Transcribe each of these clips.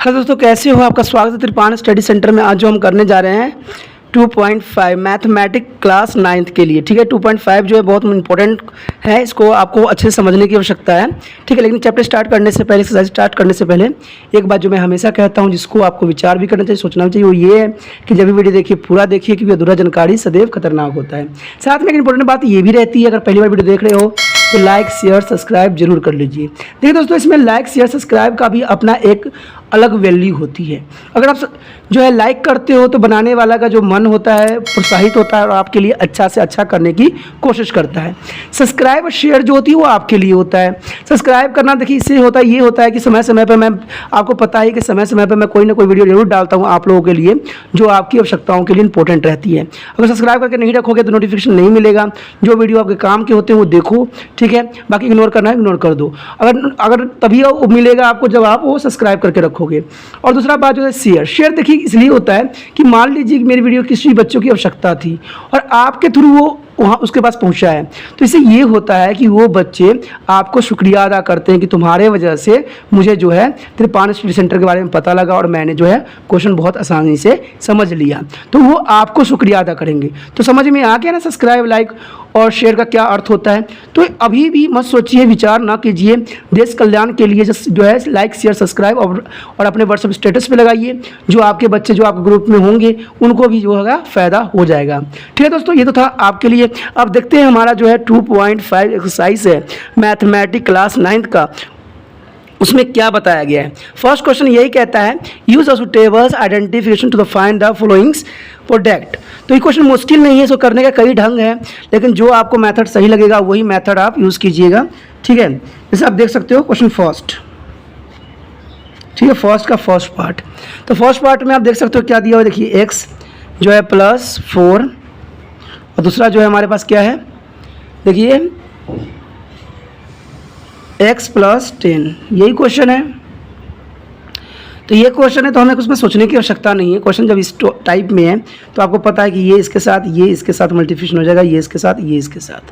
Hello दोस्तों, कैसे हो? आपका स्वागत है त्रिपान स्टडी सेंटर में। आज जो हम करने जा रहे हैं 2.5 मैथमेटिक क्लास 9th के लिए। ठीक है, 2.5 जो है बहुत इंपॉर्टेंट है, इसको आपको अच्छे से समझने की आवश्यकता है। ठीक है, लेकिन चैप्टर स्टार्ट करने से पहले, एक्सरसाइज स्टार्ट करने से पहले एक बात जो मैं हमेशा कहता हूँ, जिसको आपको विचार भी करना चाहिए, सोचना भी चाहिए, वो ये है कि जब भी वीडियो देखिए पूरा देखिए, क्योंकि अधूरा जानकारी सदैव खतरनाक होता है। साथ में एक इंपॉर्टेंट बात ये भी रहती है, अगर पहली बार वीडियो देख रहे हो तो लाइक शेयर सब्सक्राइब जरूर कर लीजिए। देखिए दोस्तों, इसमें लाइक शेयर सब्सक्राइब का भी अपना एक अलग वैल्यू होती है। अगर आप जो है लाइक करते हो तो बनाने वाला का जो मन होता है प्रोत्साहित होता है और आपके लिए अच्छा से अच्छा करने की कोशिश करता है। सब्सक्राइब और शेयर जो होती है वो आपके लिए होता है। सब्सक्राइब करना देखिए इससे होता है, ये होता है कि समय समय पर मैं, आपको पता है कि समय समय पर मैं कोई ना कोई वीडियो जरूर डालता हूँ आप लोगों के लिए, जो आपकी आवश्यकताओं के लिए इंपॉर्टेंट रहती है। अगर सब्सक्राइब करके नहीं रखोगे तो नोटिफिकेशन नहीं मिलेगा। जो वीडियो आपके काम के होते हैं वो देखो, ठीक है, बाकी इग्नोर करना है इग्नोर कर दो। अगर तभी वो मिलेगा आपको जब आप वो सब्सक्राइब करके रखोगे। और दूसरा बात जो है शेयर देखिए इसलिए होता है कि मान लीजिए कि मेरी वीडियो किसी बच्चों की आवश्यकता थी और आपके थ्रू वो वहाँ उसके पास पहुँचा है, तो इससे ये होता है कि वो बच्चे आपको शुक्रिया अदा करते हैं कि तुम्हारे वजह से मुझे जो है त्रिपान स्टडी सेंटर के बारे में पता लगा और मैंने जो है क्वेश्चन बहुत आसानी से समझ लिया, तो वो आपको शुक्रिया अदा करेंगे। तो समझ में आ गया ना सब्सक्राइब लाइक और शेयर का क्या अर्थ होता है। तो अभी भी मत सोचिए, विचार ना कीजिए, देश कल्याण के लिए जो है लाइक शेयर सब्सक्राइब और अपने व्हाट्सएप स्टेटस पे लगाइए। जो आपके बच्चे जो आपके ग्रुप में होंगे उनको भी जो होगा फ़ायदा हो जाएगा। ठीक है दोस्तों, ये तो था आपके लिए। अब देखते हैं हमारा जो है 2.5 एक्सरसाइज है मैथमेटिक क्लास 9th का, उसमें क्या बताया गया है। फर्स्ट क्वेश्चन यही कहता है, use of tables identification to the find the followings product. तो ये क्वेश्चन मुश्किल नहीं है, इसको करने का कई ढंग है, लेकिन जो आपको मेथड सही लगेगा वही मेथड आप यूज़ कीजिएगा। ठीक है, जैसे आप देख सकते हो क्वेश्चन फर्स्ट, ठीक है, फर्स्ट का फर्स्ट पार्ट। तो फर्स्ट पार्ट में आप देख सकते हो क्या दिया हुआ, देखिए x जो है +4 और दूसरा जो है हमारे पास क्या है, देखिए x +10, यही क्वेश्चन है। तो ये क्वेश्चन है तो हमें उसमें सोचने की आवश्यकता नहीं है। क्वेश्चन जब इस टाइप में है तो आपको पता है कि ये इसके साथ मल्टीप्लिकेशन हो जाएगा, ये इसके साथ,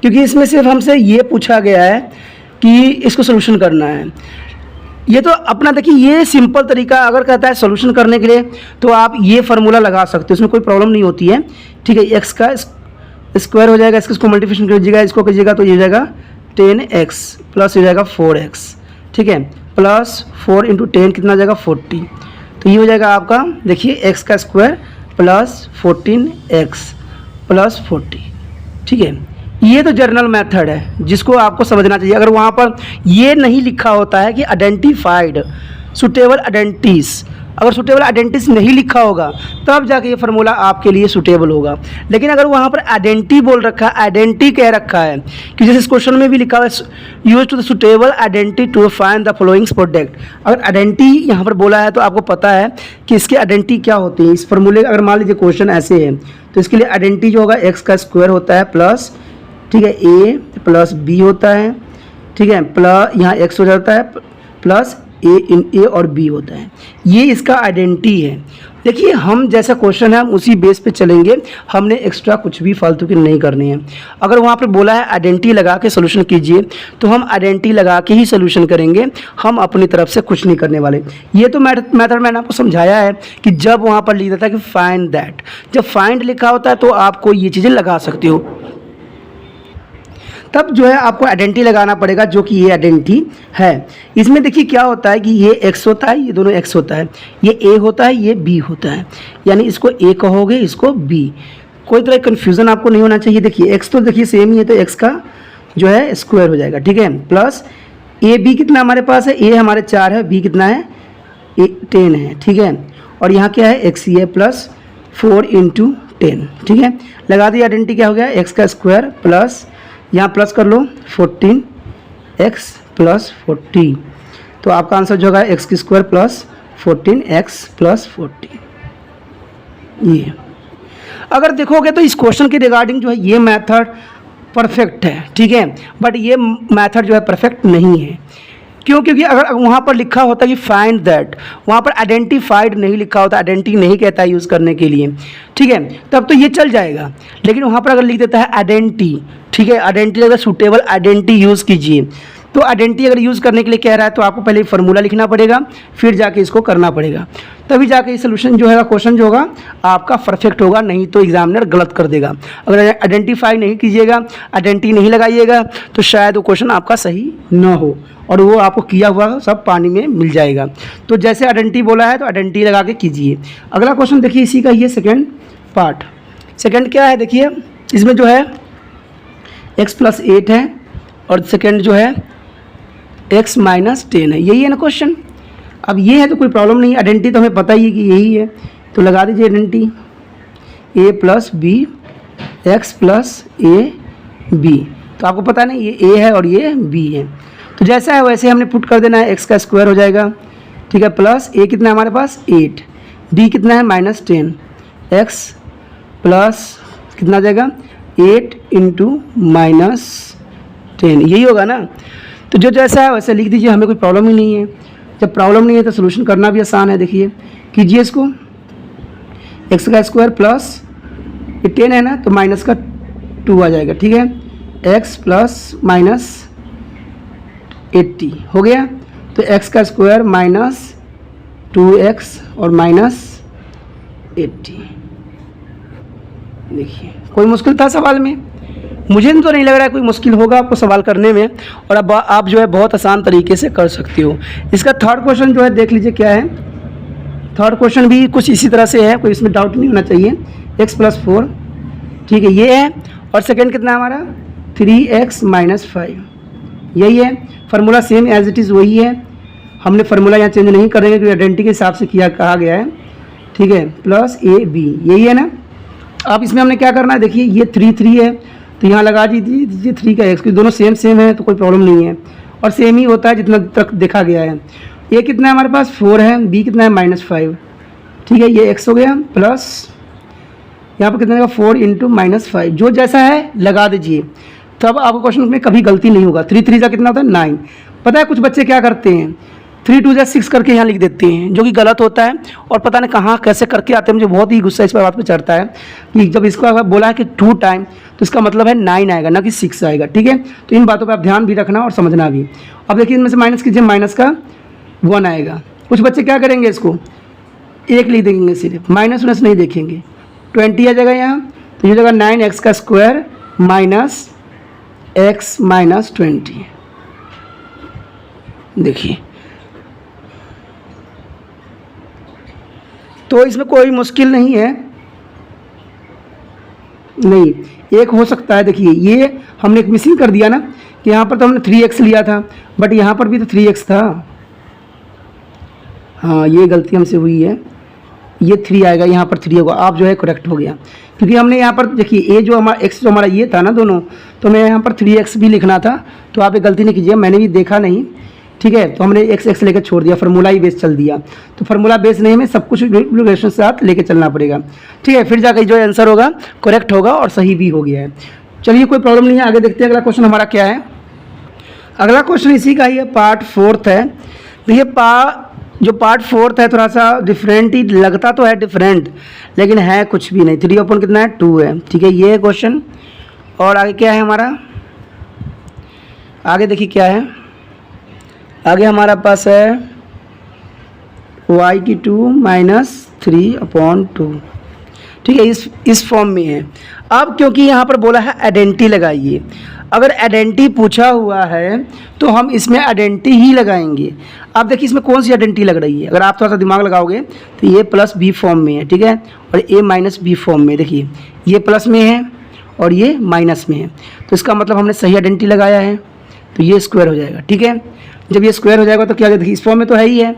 क्योंकि इसमें सिर्फ हमसे ये पूछा गया है कि इसको सोल्यूशन करना है। ये तो अपना देखिए, ये सिंपल तरीका अगर कहता है सोल्यूशन करने के लिए तो आप ये फार्मूला लगा सकते हो, इसमें कोई प्रॉब्लम नहीं होती है। ठीक है, x का स्क्वायर हो जाएगा, इसको मल्टीप्लिकेशन कीजिएगा, इसको कीजिएगा तो ये हो जाएगा 10x प्लस हो जाएगा 4x। ठीक है, +4 × 10 कितना जाएगा 40। तो ये हो जाएगा आपका, देखिए x का स्क्वायर +14x + 40। ठीक है, ये तो जर्नल मेथड है जिसको आपको समझना चाहिए। अगर वहाँ पर ये नहीं लिखा होता है कि आइडेंटिफाइड सुटेबल आइडेंटिटीज, अगर सुटेबल आइडेंटिटीज नहीं लिखा होगा तब जाके ये फार्मूला आपके लिए सुटेबल होगा। लेकिन अगर वहाँ पर आइडेंटिटी बोल रखा है, आइडेंटिटी कह रखा है कि जैसे इस क्वेश्चन में भी लिखा हुआ है use to the suitable identity to find the followings product. अगर आइडेंटिटी यहाँ पर बोला है तो आपको पता है कि इसकी आइडेंटिटी क्या होती है। इस फार्मूले अगर मान लीजिए क्वेश्चन ऐसे है तो इसके लिए आइडेंटिटी जो होगा x का स्क्वायर होता है प्लस, ठीक है, a + b होता है, ठीक है, प्लस यहाँ x हो जाता है प्लस a और b होता है। ये इसका आइडेंटिटी है। देखिए, हम जैसा क्वेश्चन है हम उसी बेस पे चलेंगे, हमने एक्स्ट्रा कुछ भी फालतू की नहीं करनी है। अगर वहाँ पे बोला है आइडेंटिटी लगा के सोल्यूशन कीजिए तो हम आइडेंटिटी लगा के ही सोल्यूशन करेंगे, हम अपनी तरफ से कुछ नहीं करने वाले। ये तो मेथड मैंने आपको समझाया है कि जब वहाँ पर लिखा था कि फाइंड दैट, जब फाइंड लिखा होता है तो आपको ये चीज़ें लगा सकते हो, तब जो है आपको आइडेंटिटी लगाना पड़ेगा, जो कि ये आइडेंटिटी है। इसमें देखिए क्या होता है कि ये x होता है, ये दोनों x होता है, ये a होता है, ये b होता है, यानी इसको a कहोगे इसको b। कोई तरह कन्फ्यूज़न आपको नहीं होना चाहिए। देखिए x तो देखिए सेम ही है, तो x का जो है स्क्वायर हो जाएगा, ठीक है, प्लस ab कितना हमारे पास है, a हमारे 4 है, b कितना है 10 है, ठीक है, और यहाँ क्या है x ये +4 × 10, ठीक है, लगा दी आइडेंटिटी क्या हो गया, x का स्क्वायर प्लस यहाँ प्लस कर लो 14x + 40, तो आपका आंसर जो होगा x² + 14x + 40। ये अगर देखोगे तो इस क्वेश्चन के रिगार्डिंग जो है ये मेथड परफेक्ट है, ठीक है, बट ये मेथड जो है परफेक्ट नहीं है। क्यों? क्योंकि अगर वहाँ पर लिखा होता कि फाइंड दैट, वहाँ पर आइडेंटिफाइड नहीं लिखा होता, आइडेंटिटी नहीं कहता है यूज़ करने के लिए, ठीक है, तब तो ये चल जाएगा। लेकिन वहाँ पर अगर लिख देता है आइडेंटिटी, ठीक है, आइडेंटिटी अगर सूटेबल आइडेंटिटी यूज़ कीजिए, तो आइडेंटिटी अगर यूज़ करने के लिए कह रहा है तो आपको पहले फार्मूला लिखना पड़ेगा, फिर जाके इसको करना पड़ेगा, तभी जाके ये सोल्यूशन जो है क्वेश्चन जो होगा आपका परफेक्ट होगा, नहीं तो एग्जामिनर गलत कर देगा। अगर आइडेंटिफाई नहीं कीजिएगा, आइडेंटिटी नहीं लगाइएगा तो शायद वो क्वेश्चन आपका सही ना हो और वो आपको किया हुआ सब पानी में मिल जाएगा। तो जैसे आइडेंटिटी बोला है तो आइडेंटिटी लगा के कीजिए। अगला क्वेश्चन देखिए इसी का ये सेकेंड पार्ट। सेकेंड क्या है देखिए, इसमें जो है x + 8 है और सेकेंड जो है x - 10 है, यही है ना क्वेश्चन। अब ये है तो कोई प्रॉब्लम नहीं, आइडेंटिटी तो हमें पता ही है कि यही है, तो लगा दीजिए identity a + b x + ab। तो आपको पता नहीं ये a है और ये b है, तो जैसा है वैसे हमने पुट कर देना है, x का स्क्वायर हो जाएगा, ठीक है, प्लस a कितना है हमारे पास 8, b कितना है -10, x प्लस कितना आ जाएगा 8 × -10, यही होगा ना। तो जो जैसा है वैसे लिख दीजिए, हमें कोई प्रॉब्लम ही नहीं है। जब प्रॉब्लम नहीं है तो सोल्यूशन करना भी आसान है। देखिए कीजिए इसको, x का स्क्वायर प्लस ये 10 है ना तो माइनस का 2 आ जाएगा, ठीक है, x प्लस -80 हो गया। तो x का स्क्वायर -2x और -80। देखिए कोई मुश्किल था सवाल में? मुझे तो नहीं लग रहा है कोई मुश्किल होगा आपको सवाल करने में, और अब आप जो है बहुत आसान तरीके से कर सकते हो। इसका थर्ड क्वेश्चन जो है देख लीजिए क्या है। थर्ड क्वेश्चन भी कुछ इसी तरह से है, कोई इसमें डाउट नहीं होना चाहिए। x + 4, ठीक है, ये है, और सेकेंड कितना है हमारा 3x - 5, यही है। Formula same as it is वही है, हमने फार्मूला यहाँ चेंज नहीं करेंगे क्योंकि आइडेंटिटी के हिसाब से किया कहा गया है, ठीक है, प्लस ab, यही है ना। अब इसमें हमने क्या करना है, देखिए ये 3 है तो यहाँ लगा दीजिए 3 का x, क्योंकि दोनों सेम है तो कोई प्रॉब्लम नहीं है, और सेम ही होता है जितना तक देखा गया है। a कितना है हमारे पास 4 है, b कितना है -5, ठीक है, ये x हो गया, प्लस यहाँ पर कितना 4 × -5, जो जैसा है लगा दीजिए, तब आपको क्वेश्चन में कभी गलती नहीं होगा। 3 3 कितना होता है 9। पता है कुछ बच्चे क्या करते हैं 3 2 6 करके यहाँ लिख देते हैं, जो कि गलत होता है, और पता नहीं कहाँ कैसे करके आते हैं। मुझे बहुत ही गुस्सा इस बात पे चढ़ता है कि जब इसको अगर बोला है कि 2 टाइम तो इसका मतलब है 9 आएगा ना कि 6 आएगा, ठीक है। तो इन बातों पे आप ध्यान भी रखना और समझना भी। अब देखिए इनमें से माइनस कीजिए, माइनस का 1 आएगा। कुछ बच्चे क्या करेंगे, इसको 1 लिख देंगे, सिर्फ माइनस उनस नहीं देखेंगे, 20 आ जाएगा यहाँ, तो ये जगह 9x का स्क्वायर माइनस x - 20। देखिए तो इसमें कोई मुश्किल नहीं है, नहीं एक हो सकता है। देखिए ये हमने एक मिसिंग कर दिया ना कि यहाँ पर तो हमने 3x लिया था, बट यहाँ पर भी तो 3x था, हाँ ये गलती हमसे हुई है, ये 3 आएगा, यहाँ पर 3 होगा। आप जो है करेक्ट हो गया, क्योंकि हमने यहाँ पर देखिए a जो हमारा x जो हमारा ये था ना दोनों, तो मैं यहाँ पर 3x भी लिखना था, तो आप ये गलती नहीं कीजिए, मैंने भी देखा नहीं, ठीक है, तो हमने x लेकर छोड़ दिया, फार्मूला ही बेस चल दिया। तो फार्मूला बेस नहीं, हमें सब कुछ रिलेशन के साथ लेके चलना पड़ेगा, ठीक है, फिर जाकर जो आंसर होगा करेक्ट होगा और सही भी हो गया है। चलिए कोई प्रॉब्लम नहीं है, आगे देखते हैं अगला क्वेश्चन हमारा क्या है। अगला क्वेश्चन इसी का ही है, पार्ट 4 है। देखिए जो पार्ट 4 है थोड़ा सा डिफरेंट ही लगता तो है, डिफरेंट, लेकिन है कुछ भी नहीं। 3 कितना है 2 है, ठीक है, ये है क्वेश्चन। और आगे क्या है हमारा, आगे देखिए क्या है, आगे हमारा पास है y⁻² - 3/2, ठीक है, इस फॉर्म में है। अब क्योंकि यहाँ पर बोला है आइडेंटिटी लगाइए, अगर आइडेंटिटी पूछा हुआ है तो हम इसमें आइडेंटिटी ही लगाएंगे। अब देखिए इसमें कौन सी आइडेंटिटी लग रही है, अगर आप थोड़ा सा दिमाग लगाओगे तो ये +b फॉर्म में है, ठीक है, और a - b फॉर्म में। देखिए ये प्लस में है और ये माइनस में है, तो इसका मतलब हमने सही आइडेंटिटी लगाया है, तो ये स्क्वायर हो जाएगा, ठीक है। जब ये स्क्वायर हो जाएगा तो क्या, देखिए इस फॉर्म में तो है ही है,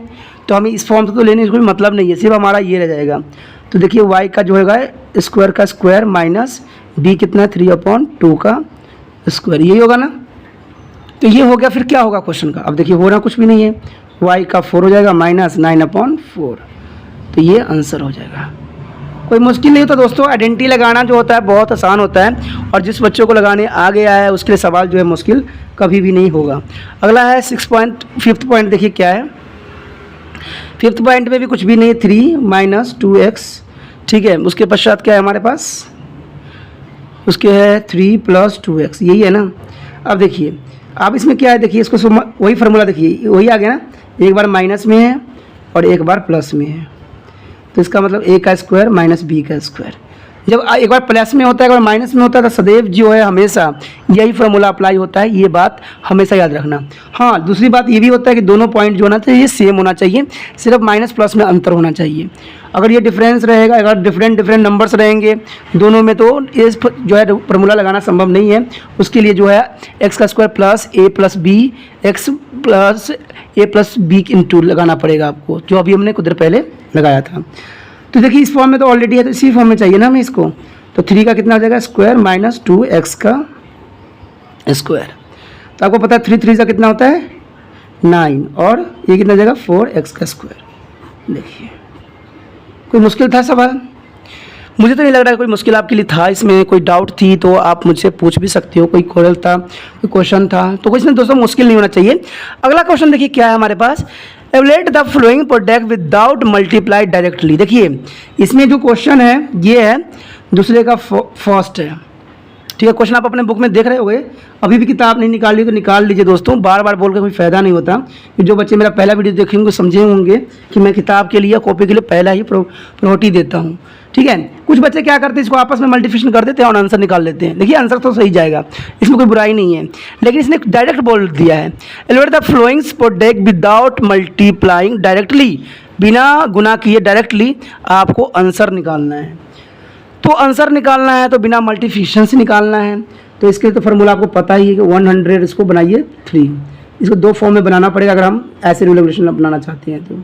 तो हमें इस फॉर्म से तो लेने का कोई मतलब नहीं है, सिर्फ हमारा ये रह जाएगा। तो देखिए y का जो होगा स्क्वायर का स्क्वायर माइनस b कितना 3/2 का स्क्वायर, यही होगा ना। तो ये हो गया, फिर क्या होगा क्वेश्चन का, अब देखिए हो रहा कुछ भी नहीं है, y का 4 हो जाएगा माइनस 9/4, तो ये आंसर हो जाएगा। कोई मुश्किल नहीं होता दोस्तों, आइडेंटिटी लगाना जो होता है बहुत आसान होता है, और जिस बच्चों को लगाने आ गया है उसके लिए सवाल जो है मुश्किल कभी भी नहीं होगा। अगला है 5th पॉइंट, देखिए क्या है। 5th पॉइंट में भी कुछ भी नहीं, 3 - 2x, ठीक है, उसके पश्चात क्या है हमारे पास, उसके है 3 + 2x, यही है ना। अब देखिए अब इसमें क्या है देखिए, इसको वही फार्मूला देखिए, वही आ गया ना, एक बार माइनस में है और एक बार प्लस में है, तो इसका मतलब a का स्क्वायर माइनस बी का स्क्वायर। जब एक बार प्लस में होता है, एक बार माइनस में होता है, तो सदैव जो है हमेशा यही फार्मूला अप्लाई होता है, ये बात हमेशा याद रखना। हाँ, दूसरी बात ये भी होता है कि दोनों पॉइंट जो होना चाहिए सेम होना चाहिए, सिर्फ माइनस प्लस में अंतर होना चाहिए। अगर ये डिफरेंस रहेगा, अगर डिफरेंट नंबर्स रहेंगे दोनों में, तो ये जो है फार्मूला लगाना संभव नहीं है। उसके लिए जो है एक्स का square plus A plus B X plus A plus B into लगाना पड़ेगा आपको, जो अभी हमने कुछ देर पहले लगाया था। तो देखिए इस फॉर्म में तो ऑलरेडी है, तो इसी फॉर्म में चाहिए ना हमें इसको। तो 3 का कितना हो जाएगा स्क्वायर माइनस 2x का स्क्वायर। तो आपको पता है 3 3 का कितना होता है 9, और ये कितना हो जाएगा 4x का स्क्वायर। देखिए कोई मुश्किल था सवाल? मुझे तो नहीं लग रहा है कोई मुश्किल आपके लिए था। इसमें कोई डाउट थी तो आप मुझसे पूछ भी सकते हो, कोई कोरल था, कोई क्वेश्चन था, तो कुछ नहीं दोस्तों, मुश्किल नहीं होना चाहिए। अगला क्वेश्चन देखिए क्या है हमारे पास, evaluate the following product without multiply directly. देखिए इसमें जो क्वेश्चन है ये है दूसरे का फर्स्ट है, ठीक है। क्वेश्चन आप अपने बुक में देख रहे होंगे, अभी भी किताब नहीं निकाल ली तो निकाल लीजिए दोस्तों, बार बार बोल के कोई फ़ायदा नहीं होता। कि जो बच्चे मेरा पहला वीडियो देखेंगे समझे होंगे कि मैं किताब के लिए कॉपी के लिए पहला ही प्रायोरिटी देता हूँ, ठीक है। कुछ बच्चे क्या करते हैं, इसको आपस में मल्टीप्लिकेशन कर देते हैं और आंसर निकाल लेते हैं। देखिए आंसर तो सही जाएगा, इसमें कोई बुराई नहीं है, लेकिन इसने डायरेक्ट बोल दिया है evaluate the followings product without multiplying directly, बिना गुना किए डायरेक्टली आपको आंसर निकालना है। तो आंसर निकालना है तो बिना मल्टीप्लिकेशन से निकालना है, तो इसके लिए तो फार्मूला आपको पता ही है कि 100 इसको बनाइए 3, इसको 2 फॉर्म में बनाना पड़ेगा अगर हम ऐसे रूल रेगुलेशन अपनाना चाहते हैं तो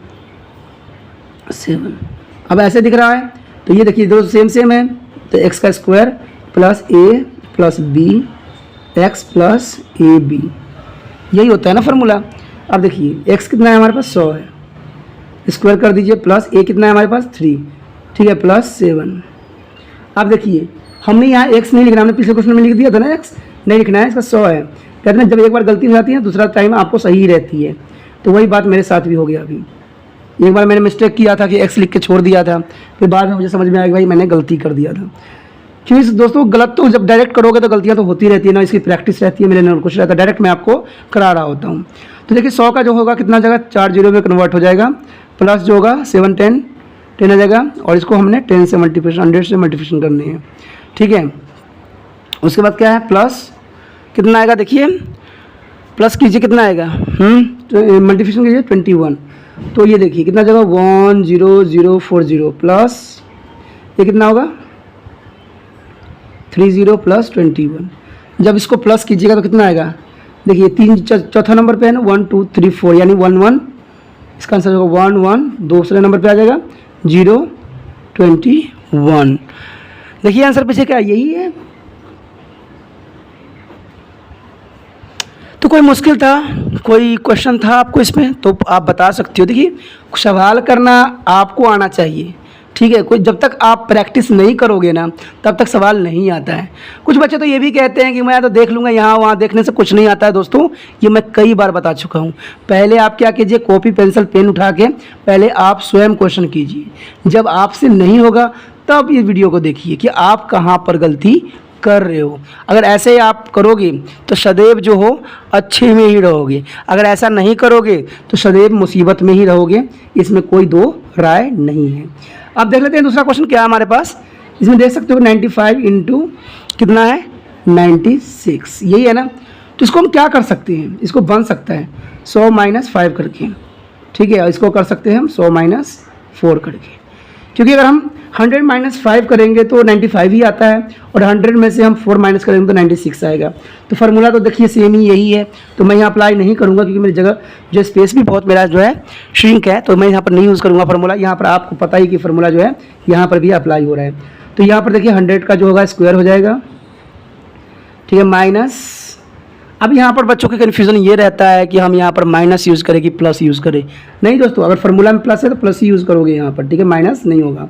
7। अब ऐसे दिख रहा है तो ये देखिए दो सेम है, तो एक्स का square plus A plus B X plus A B, यही होता है ना फार्मूला। अब देखिए एक्स कितना है हमारे पास 100 है, स्क्वायर कर दीजिए, प्लस ए कितना है हमारे पास 3, ठीक है, प्लस 7। अब देखिए हमने यहाँ एक्स नहीं लिखना, हमने पिछले क्वेश्चन में लिख दिया था ना एक्स नहीं लिखना है, इसका 100 है। कहते हैं जब एक बार गलती हो जाती है दूसरा टाइम आपको सही रहती है, तो वही बात मेरे साथ भी हो गया। अभी एक बार मैंने मिस्टेक किया था कि एक्स लिख के छोड़ दिया था, फिर बाद में मुझे समझ में आया कि भाई मैंने गलती कर दिया था। क्योंकि दोस्तों गलत तो जब डायरेक्ट करोगे तो गलतियाँ तो होती रहती है ना, इसकी प्रैक्टिस रहती है, मेरे नोट कुछ रहता है, डायरेक्ट मैं आपको करा रहा होता हूँ। तो देखिए 100 का जो होगा कितना जगह 4 0 में कन्वर्ट हो जाएगा, प्लस जो होगा 7 10 10 आ जाएगा, और इसको हमने 10 से मल्टीप्लिकेशन 100 से मल्टीप्लिकेशन करनी है, ठीक है। उसके बाद क्या है प्लस कितना आएगा, देखिए प्लस कीजिए कितना आएगा, तो मल्टीप्लिकेशन कीजिए 21, तो ये देखिए कितना जगह 10040 प्लस ये कितना होगा 30 प्लस 21। जब इसको प्लस कीजिएगा तो कितना आएगा, देखिए 3 चौथा नंबर पे है ना 1 2 3 4 यानी 1 1, इसका आंसर होगा 1 1, दूसरे नंबर पे आ जाएगा 0 21। देखिए आंसर पीछे क्या यही है। तो कोई मुश्किल था, कोई क्वेश्चन था आपको इसमें तो आप बता सकते हो। देखिए सवाल करना आपको आना चाहिए, ठीक है। कोई जब तक आप प्रैक्टिस नहीं करोगे ना तब तक सवाल नहीं आता है। कुछ बच्चे तो ये भी कहते हैं कि मैं तो देख लूँगा, यहाँ वहाँ देखने से कुछ नहीं आता है। दोस्तों ये मैं कई बार बता चुका हूँ। पहले आप क्या कीजिए, कॉपी पेंसिल पेन उठा के पहले आप स्वयं क्वेश्चन कीजिए। जब आपसे नहीं होगा तब ये वीडियो को देखिए कि आप कहाँ पर गलती कर रहे हो। अगर ऐसे आप करोगे तो सदैव जो हो अच्छे में ही रहोगे, अगर ऐसा नहीं करोगे तो सदैव मुसीबत में ही रहोगे, इसमें कोई दो राय नहीं है। अब देख लेते हैं दूसरा क्वेश्चन क्या है हमारे पास। इसमें देख सकते हो 95 इंटू कितना है 96, यही है ना। तो इसको हम क्या कर सकते हैं, इसको बन सकता है 100 - 5 करके, ठीक है। इसको कर सकते हैं हम 100 - 4 करके, क्योंकि अगर हम 100 - 5 करेंगे तो 95 ही आता है, और 100 में से हम 4 माइनस करेंगे तो 96 आएगा। तो फार्मूला तो देखिए सेम ही यही है, तो मैं यहाँ अप्लाई नहीं करूँगा क्योंकि मेरी जगह जो स्पेस भी बहुत मेरा जो है श्रिंक है, तो मैं यहाँ पर नहीं यूज़ करूँगा फार्मूला। यहाँ पर आपको पता ही कि फार्मूला जो है यहाँ पर भी अप्लाई हो रहा है। तो यहाँ पर देखिए 100 का जो होगा स्क्वायर हो जाएगा, ठीक है, माइनस। अब यहाँ पर बच्चों के कन्फ्यूज़न ये रहता है कि हम यहाँ पर माइनस यूज़ करें कि प्लस यूज़ करें। नहीं दोस्तों, अगर फार्मूला में प्लस है तो प्लस ही यूज़ करोगे यहाँ पर, ठीक है, माइनस नहीं होगा।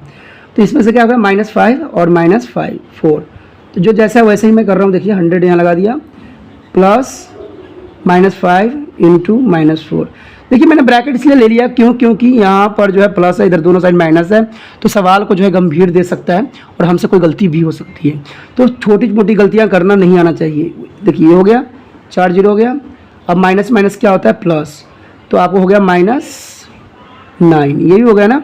तो इसमें से क्या होगा -5 और -5 4, तो जो जैसा है वैसे ही मैं कर रहा हूँ। देखिए 100 यहाँ लगा दिया, प्लस -5 इंटू -4। देखिए मैंने ब्रैकेट इसलिए ले लिया क्योंकि यहाँ पर जो है प्लस है, इधर दोनों साइड माइनस है, तो सवाल को जो है गंभीर दे सकता है और हमसे कोई गलती भी हो सकती है। तो छोटी मोटी गलतियाँ करना नहीं आना चाहिए। देखिए ये हो गया 4 0 हो गया, अब माइनस माइनस क्या होता है प्लस, तो आपको हो गया -9, ये भी हो गया ना,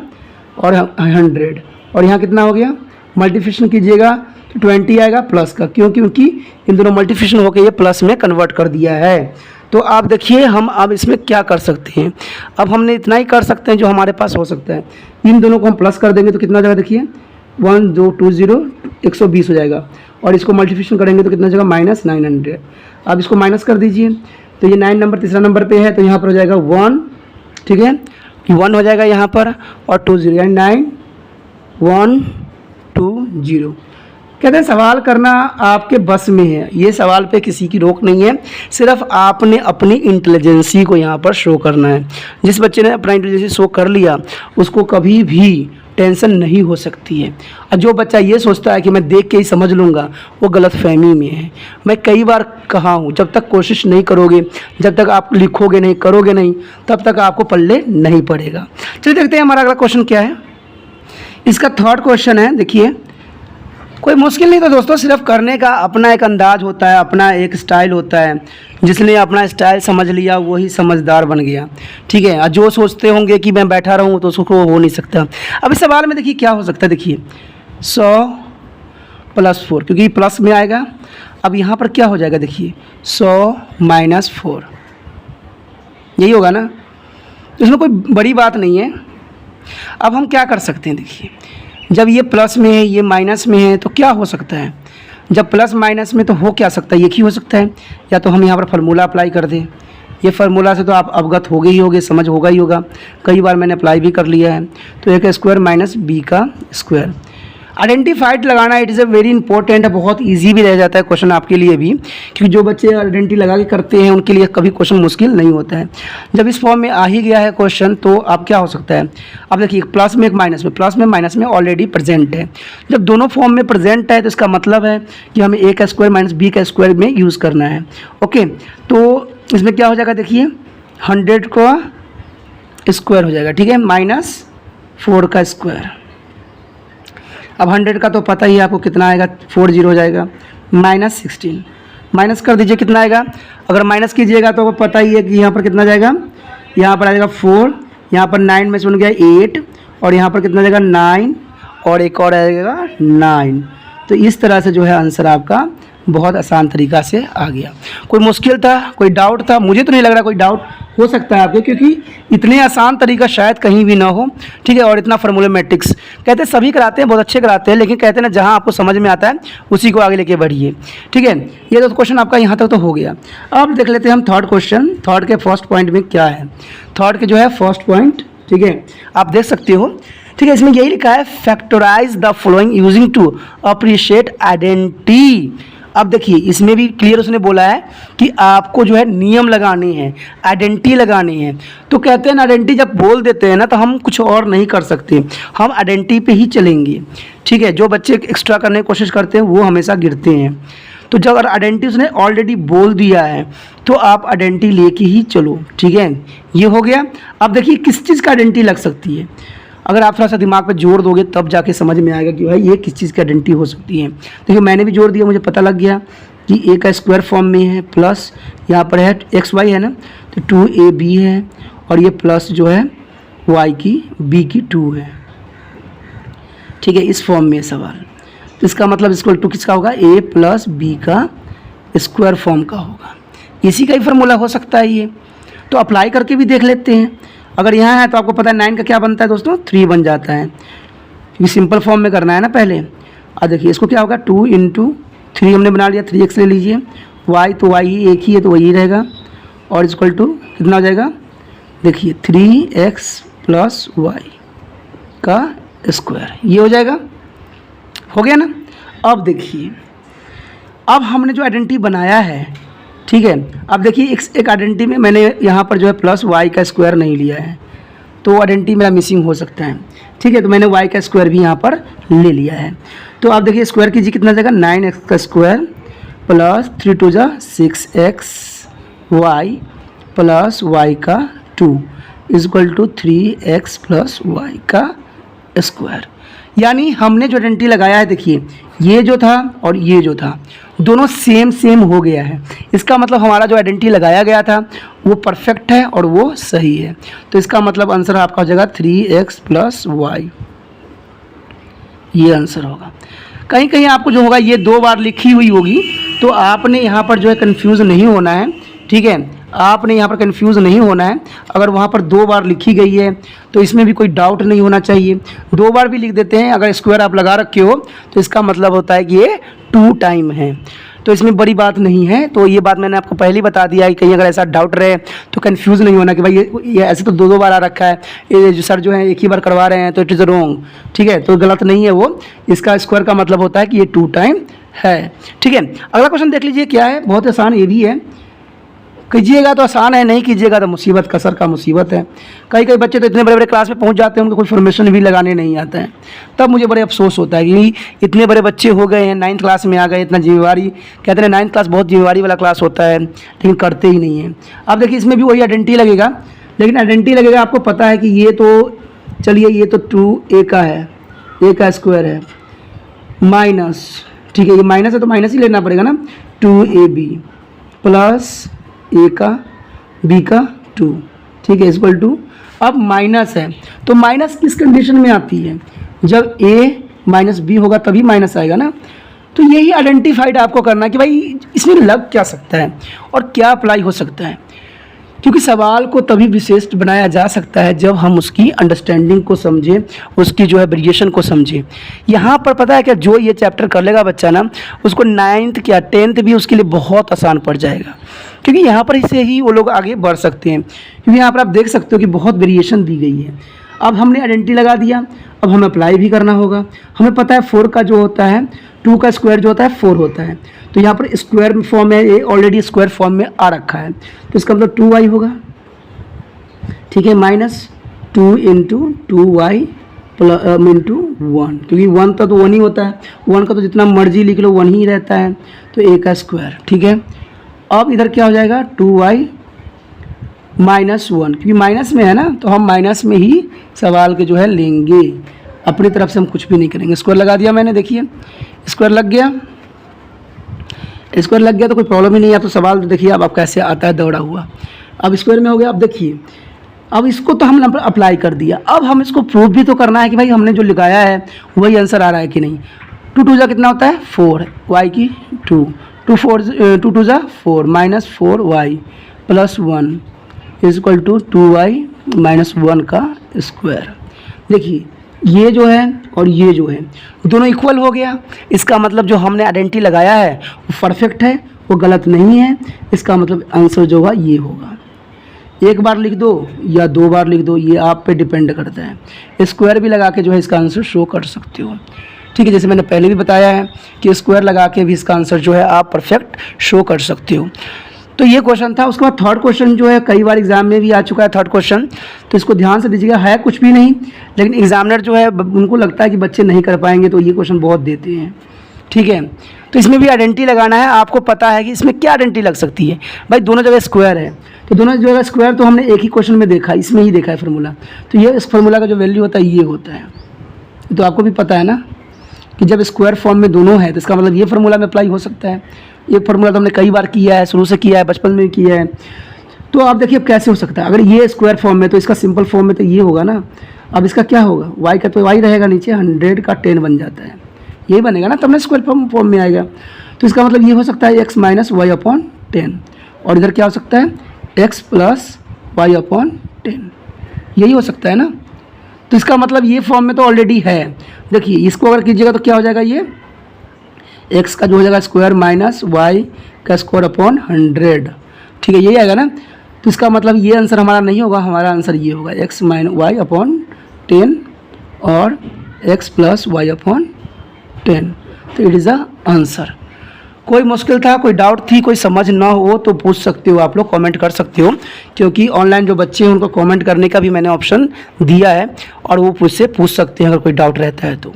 और 100, और यहाँ कितना हो गया, मल्टीप्लिकेशन कीजिएगा तो 20 आएगा प्लस का, क्यों, क्योंकि इन दोनों मल्टीप्लिकेशन होकर ये प्लस में कन्वर्ट कर दिया है। तो आप देखिए हम अब इसमें क्या कर सकते हैं, अब हमने इतना ही कर सकते हैं जो हमारे पास हो सकता है। इन दोनों को हम प्लस कर देंगे तो कितना हो जाएगा, देखिए 1 2 2 0 120 हो जाएगा, और इसको मल्टीप्लिकेशन करेंगे तो कितना हो जाएगा -900। अब इसको माइनस कर दीजिए, तो ये 9 नंबर तीसरा नंबर पे है, तो यहाँ पर हो जाएगा 1, ठीक है, 1 हो जाएगा यहाँ पर, और 2 0, यानी 9 1 2 0। कहते हैं सवाल करना आपके बस में है, ये सवाल पे किसी की रोक नहीं है, सिर्फ आपने अपनी इंटेलिजेंसी को यहाँ पर शो करना है। जिस बच्चे ने अपना इंटेलिजेंसी शो कर लिया उसको कभी भी टेंशन नहीं हो सकती है। और जो बच्चा ये सोचता है कि मैं देख के ही समझ लूँगा, वो गलतफहमी में है। मैं कई बार कहा हूँ, जब तक कोशिश नहीं करोगे, जब तक आप लिखोगे नहीं, करोगे नहीं, तब तक आपको पल्ले नहीं पड़ेगा। चलिए देखते हैं हमारा अगला क्वेश्चन क्या है। इसका थर्ड क्वेश्चन है, देखिए कोई मुश्किल नहीं था दोस्तों, सिर्फ करने का अपना एक अंदाज होता है, अपना एक स्टाइल होता है। जिसने अपना स्टाइल समझ लिया वही समझदार बन गया, ठीक है। और जो सोचते होंगे कि मैं बैठा रहूं तो उसको हो नहीं सकता। अब इस सवाल में देखिए क्या हो सकता है, देखिए 100 + 4, क्योंकि प्लस में आएगा। अब यहाँ पर क्या हो जाएगा, देखिए 100 - 4, यही होगा ना, इसमें कोई बड़ी बात नहीं है। अब हम क्या कर सकते हैं, देखिए जब ये प्लस में है ये माइनस में है तो क्या हो सकता है, जब प्लस माइनस में तो हो क्या सकता है, एक ही हो सकता है। या तो हम यहाँ पर फार्मूला अप्लाई कर दें, ये फार्मूला से तो आप अवगत हो गए ही होगे, समझ होगा ही होगा, कई बार मैंने अप्लाई भी कर लिया है। तो a का स्क्वायर - b का स्क्वायर, आइडेंटिफाइड लगाना it is a very important है, बहुत इजी भी रह जाता है क्वेश्चन आपके लिए भी, क्योंकि जो बच्चे आइडेंटिटी लगा के करते हैं उनके लिए कभी क्वेश्चन मुश्किल नहीं होता है। जब इस फॉर्म में आ ही गया है क्वेश्चन तो अब क्या हो सकता है, अब देखिए प्लस में एक माइनस में, प्लस में माइनस में ऑलरेडी प्रेजेंट है। जब दोनों फॉर्म में प्रेजेंट है तो इसका मतलब है कि हमें a का स्क्वायर - b का स्क्वायर में यूज़ करना है। ओके, तो इसमें क्या हो जाएगा, देखिए 100 का स्क्वायर हो जाएगा, ठीक है, -4 का स्क्वायर। अब 100 का तो पता ही है आपको कितना आएगा, 40 हो जाएगा, -16, माइनस कर दीजिए कितना आएगा। अगर माइनस कीजिएगा तो आपको पता ही है कि यहाँ पर कितना जाएगा, यहाँ पर आ जाएगा 4, यहाँ पर 9 में से बन गया 8, और यहाँ पर कितना जाएगा 9, और एक और आएगा 9। तो इस तरह से जो है आंसर आपका बहुत आसान तरीक़ा से आ गया। कोई मुश्किल था, कोई डाउट था, मुझे तो नहीं लग रहा कोई डाउट हो सकता है आपके, क्योंकि इतने आसान तरीका शायद कहीं भी ना हो, ठीक है। और इतना फार्मूला मैट्रिक्स कहते हैं सभी कराते हैं, बहुत अच्छे कराते हैं, लेकिन कहते हैं ना जहाँ आपको समझ में आता है उसी को आगे लेके बढ़िए, ठीक है। ये तो क्वेश्चन आपका यहाँ तक तो हो गया। अब देख लेते हैं हम थर्ड क्वेश्चन, थर्ड के फर्स्ट पॉइंट में क्या है। थर्ड के जो है फर्स्ट पॉइंट, ठीक है, आप देख सकते हो, ठीक है। इसमें यही लिखा है factorise the following using to appreciate identity. अब देखिए इसमें भी क्लियर उसने बोला है कि आपको जो है नियम लगाने हैं, आइडेंटिटी लगानी है। तो कहते हैं ना आइडेंटिटी जब बोल देते हैं ना तो हम कुछ और नहीं कर सकते, हम आइडेंटिटी पे ही चलेंगे, ठीक है। जो बच्चे एक्स्ट्रा करने की कोशिश करते हैं वो हमेशा गिरते हैं। तो जब अगर आइडेंटिटी उसने ऑलरेडी बोल दिया है तो आप आइडेंटिटी लेके ही चलो, ठीक है। ये हो गया। अब देखिए किस चीज़ का आइडेंटिटी लग सकती है, अगर आप थोड़ा सा दिमाग पे जोर दोगे तब जाके समझ में आएगा कि भाई ये किस चीज़ की आइडेंटिटी हो सकती है। देखिए मैंने भी जोर दिया, मुझे पता लग गया कि a का स्क्वायर फॉर्म में है, प्लस यहाँ पर है xy है ना, तो 2ab है, और ये प्लस जो है y की b की 2 है, ठीक है। इस फॉर्म में सवाल, तो इसका मतलब इक्वल टू किसका होगा, a + b का स्क्वायर फॉर्म का होगा। इसी का ही फार्मूला हो सकता है ये, तो अप्लाई करके भी देख लेते हैं। अगर यहाँ है तो आपको पता है 9 का क्या बनता है दोस्तों, 3 बन जाता है, क्योंकि सिंपल फॉर्म में करना है ना पहले। और देखिए इसको क्या होगा, 2 × 3 हमने बना लिया, 3x ले लीजिए, y तो y ही एक ही है तो वही रहेगा, और इक्वल टू कितना हो जाएगा, देखिए 3x + y का स्क्वायर, ये हो जाएगा, हो गया ना। अब देखिए अब हमने जो आइडेंटिटी बनाया है, ठीक है। अब देखिए एक आइडेंटिटी में मैंने यहाँ पर जो है +y का स्क्वायर नहीं लिया है, तो आइडेंटिटी मेरा मिसिंग हो सकता है, ठीक है। तो मैंने y का स्क्वायर भी यहाँ पर ले लिया है। तो आप देखिए स्क्वायर कीजिए कितना जाएगा, 9x का square plus 3 × 2 = 6x y plus y का 2 इक्वल टू 3x + y का स्क्वायर। यानी हमने जो आइडेंटिटी लगाया है देखिए ये जो था और ये जो था दोनों सेम सेम हो गया है। इसका मतलब हमारा जो आइडेंटिटी लगाया गया था वो परफेक्ट है और वो सही है। तो इसका मतलब आंसर आपका हो जाएगा 3x + y, ये आंसर होगा। कहीं कहीं आपको जो होगा ये 2 बार लिखी हुई होगी, तो आपने यहाँ पर जो है कंफ्यूज नहीं होना है, ठीक है, आपने यहाँ पर कंफ्यूज नहीं होना है। अगर वहाँ पर 2 बार लिखी गई है तो इसमें भी कोई डाउट नहीं होना चाहिए। 2 बार भी लिख देते हैं, अगर स्क्वायर आप लगा रखे हो तो इसका मतलब होता है कि ये 2 टाइम है, तो इसमें बड़ी बात नहीं है। तो ये बात मैंने आपको पहले ही बता दिया है कि कहीं अगर ऐसा डाउट रहे तो कंफ्यूज नहीं होना कि भाई ये ऐसे तो 2 बार आ रखा है, ये जो सर जो है एक ही बार करवा रहे हैं तो इट इज़ रॉन्ग, ठीक है, तो गलत नहीं है वो। इसका स्क्वायर का मतलब होता है कि ये 2 टाइम है, ठीक है। अगला क्वेश्चन देख लीजिए क्या है, बहुत आसान ये भी है। कीजिएगा तो आसान है, नहीं कीजिएगा तो मुसीबत का सर का मुसीबत है। कई कई बच्चे तो इतने बड़े बड़े क्लास में पहुंच जाते हैं उनको कोई फॉर्मेशन भी लगाने नहीं आता है, तब मुझे बड़े अफसोस होता है कि इतने बड़े बच्चे हो गए हैं, 9th क्लास में आ गए, इतना जिम्मेवारी, कहते हैं 9th क्लास बहुत जिम्मेवारी वाला क्लास होता है, लेकिन करते ही नहीं है। अब देखिए इसमें भी वही आइडेंटिटी लगेगा, लेकिन आइडेंटिटी लगेगा आपको पता है कि ये तो चलिए ये तो 2a का है, a का स्क्वायर है माइनस, ठीक है, ये माइनस है तो माइनस ही लेना पड़ेगा ना, 2ab प्लस a का b का 2, ठीक है, इक्वल टू, अब माइनस है तो माइनस किस कंडीशन में आती है, जब a माइनस b होगा तभी माइनस आएगा ना। तो यही आइडेंटिफाइड आपको करना है कि भाई इसमें लग क्या सकता है और क्या अप्लाई हो सकता है, क्योंकि सवाल को तभी विशिष्ट बनाया जा सकता है जब हम उसकी अंडरस्टैंडिंग को समझें, उसकी जो है वेरिएशन को समझें। यहाँ पर पता है क्या, जो ये चैप्टर कर लेगा बच्चा ना, उसको 9th क्या 10th भी उसके लिए बहुत आसान पड़ जाएगा, क्योंकि यहाँ पर से ही वो लोग आगे बढ़ सकते हैं। क्योंकि यहाँ पर आप देख सकते हो कि बहुत वेरिएशन दी गई है। अब हमने आइडेंटिटी लगा दिया, अब हमें अप्लाई भी करना होगा। हमें पता है 4 का जो होता है, 2 का स्क्वायर जो होता है 4 होता है, तो यहाँ पर स्क्वायर फॉर्म में, ये ऑलरेडी स्क्वायर फॉर्म में आ रखा है, तो इसका मतलब 2y होगा, ठीक है, माइनस 2 × 2y इंटू 1, क्योंकि 1 का तो 1 ही होता है, 1 का तो जितना मर्जी लिख लो 1 ही रहता है, तो a का स्क्वायर, ठीक है। अब इधर क्या हो जाएगा 2y माइनस 1, क्योंकि माइनस में है ना तो हम माइनस में ही सवाल के जो है लेंगे, अपनी तरफ से हम कुछ भी नहीं करेंगे। स्क्वायर लगा दिया मैंने, देखिए स्क्वायर लग गया, स्क्वायर लग गया तो कोई प्रॉब्लम ही नहीं है। तो सवाल तो देखिए अब कैसे आता है दौड़ा हुआ, अब स्क्वायर में हो गया। अब देखिए अब इसको तो हमने अप्लाई कर दिया, अब हम इसको प्रूव भी तो करना है कि भाई हमने जो लगाया है वही आंसर आ रहा है कि नहीं। 2 2 जा कितना होता है 4, y की 2, 2 2 जा 4 minus 4y plus 1 equal to 2y minus 1 का स्क्वायर। देखिए ये जो है और ये जो है दोनों इक्वल हो गया, इसका मतलब जो हमने आइडेंटिटी लगाया है वो परफेक्ट है, वो गलत नहीं है। इसका मतलब आंसर जो होगा ये होगा। एक बार लिख दो या 2 बार लिख दो, ये आप पे डिपेंड करता है। स्क्वायर भी लगा के जो है इसका आंसर शो कर सकते हो, ठीक है, जैसे मैंने पहले भी बताया है कि स्क्वायर लगा के भी इसका आंसर जो है आप परफेक्ट शो कर सकते हो। तो ये क्वेश्चन था। उसके बाद थर्ड क्वेश्चन जो है कई बार एग्जाम में भी आ चुका है थर्ड क्वेश्चन, तो इसको ध्यान से दीजिएगा। है कुछ भी नहीं, लेकिन एग्जामिनर जो है उनको लगता है कि बच्चे नहीं कर पाएंगे तो ये क्वेश्चन बहुत देते हैं, ठीक है। तो इसमें भी आइडेंटिटी लगाना है, आपको पता है कि इसमें क्या आइडेंटिटी लग सकती है। भाई दोनों जगह स्क्वायर है, तो दोनों जगह स्क्वायर तो हमने एक ही क्वेश्चन में देखा, इसमें ही देखा है फार्मूला, तो ये इस फार्मूला का जो वैल्यू होता है ये होता है। तो आपको भी पता है ना कि जब स्क्वायर फॉर्म में दोनों है तो इसका मतलब ये फार्मूला में अप्लाई हो सकता है। ये फार्मूला तो हमने कई बार किया है, शुरू से किया है, बचपन में किया है। तो आप देखिए अब कैसे हो सकता है, अगर ये स्क्वायर फॉर्म में तो इसका सिंपल फॉर्म में तो ये होगा ना। अब इसका क्या होगा, y का तो y रहेगा नीचे, 100 का 10 बन जाता है, यही बनेगा ना, तब ना स्क्वायर फॉर्म में आएगा। तो इसका मतलब ये हो सकता है x माइनस वाई अपॉन 10, और इधर क्या हो सकता है x प्लस वाई अपॉन 10, यही हो सकता है ना। तो इसका मतलब ये फॉर्म में तो ऑलरेडी है। देखिए इसको अगर कीजिएगा तो क्या हो जाएगा, ये x का जो हो जाएगा स्क्वायर माइनस वाई का स्क्वायर अपॉन 100, ठीक है, यही आएगा ना। तो इसका मतलब ये आंसर हमारा नहीं होगा, हमारा आंसर ये होगा x माइनस वाई अपॉन 10 और x प्लस वाई अपॉन 10। तो इट इज़ द आंसर। कोई मुश्किल था, कोई डाउट थी, कोई समझ ना हो तो पूछ सकते हो, आप लोग कमेंट कर सकते हो, क्योंकि ऑनलाइन जो बच्चे हैं उनको कमेंट करने का भी मैंने ऑप्शन दिया है और वो मुझसे पूछ सकते हैं अगर कोई डाउट रहता है तो।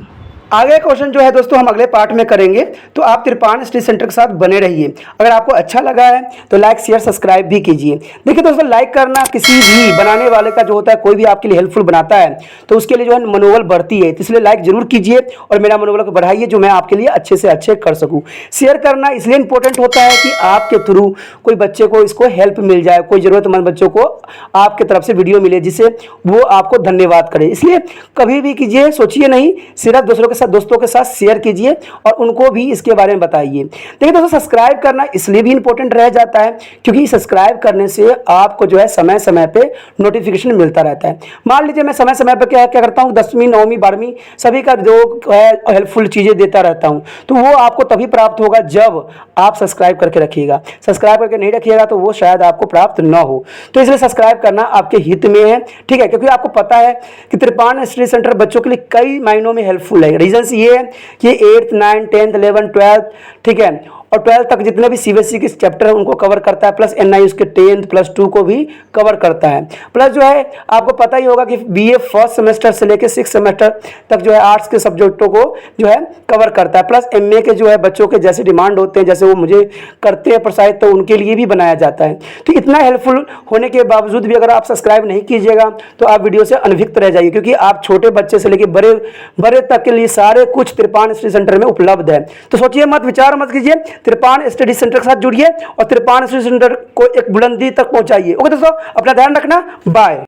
आगे क्वेश्चन जो है दोस्तों हम अगले पार्ट में करेंगे, तो आप त्रिपान स्टडी सेंटर के साथ बने रहिए। अगर आपको अच्छा लगा है तो लाइक शेयर सब्सक्राइब भी कीजिए। देखिए दोस्तों, लाइक करना किसी भी बनाने वाले का जो होता है, कोई भी आपके लिए हेल्पफुल बनाता है तो उसके लिए जो है मनोबल बढ़ती है, तो इसलिए लाइक जरूर कीजिए और मेरा मनोबल को बढ़ाइए, जो मैं आपके लिए अच्छे से अच्छे कर सकूं। शेयर करना इसलिए इंपॉर्टेंट होता है कि आपके थ्रू कोई बच्चे को इसको हेल्प मिल जाए, कोई जरूरतमंद बच्चों को आपके तरफ से वीडियो मिले जिससे वो आपको धन्यवाद करे। इसलिए कभी भी कीजिए, सोचिए नहीं, सिर्फ दोस्तों के साथ शेयर कीजिए और उनको भी इसके बारे में बताइए। देखिए दोस्तों, सब्सक्राइब करना इसलिए भी इंपॉर्टेंट रह जाता है क्योंकि सब्सक्राइब करने से आपको जो है समय समय पे नोटिफिकेशन मिलता रहता है। मान लीजिए मैं समय समय पे क्या करता हूँ, 10वीं 9वीं 12वीं सभी का जो है हेल्पफुल चीज़ें देता रहता हूँ, तो वो आपको तभी प्राप्त होगा जब आप सब्सक्राइब करके रखिएगा। सब्सक्राइब करके नहीं रखिएगा तो वो शायद आपको प्राप्त ना हो, तो इसलिए सब्सक्राइब करना आपके हित में है, ठीक है, क्योंकि आपको पता है कि त्रिपान स्टडी सेंटर बच्चों के लिए कई मायनों में हेल्पफुल है। रीजंस ये है कि 8th 9th 10th 11th 12th, ठीक है, और 12th तक जितने भी सीबीएसई के चैप्टर है उनको कवर करता है, प्लस एनआई उसके 10th +2 को भी कवर करता है। प्लस जो है आपको पता ही होगा कि बीए फर्स्ट सेमेस्टर से लेकर 6th सेमेस्टर तक जो है आर्ट्स के सब्जेक्टों को जो है कवर करता है। प्लस एमए के जो है बच्चों के जैसे डिमांड होते हैं, जैसे वो मुझे करते हैं प्रोत्साहित, तो उनके लिए भी बनाया जाता है। तो इतना हेल्पफुल होने के बावजूद भी अगर आप सब्सक्राइब नहीं कीजिएगा तो आप वीडियो से अनभिज्ञ रह जाइए, क्योंकि आप छोटे बच्चे से लेकर बड़े तक के लिए सारे कुछ त्रिपान स्टडी सेंटर में उपलब्ध है। तो सोचिए मत, विचार मत कीजिए, त्रिपान स्टडी सेंटर के साथ जुड़िए और त्रिपान स्टडी सेंटर को एक बुलंदी तक पहुंचाइए। ओके दोस्तों, अपना ध्यान रखना, बाय।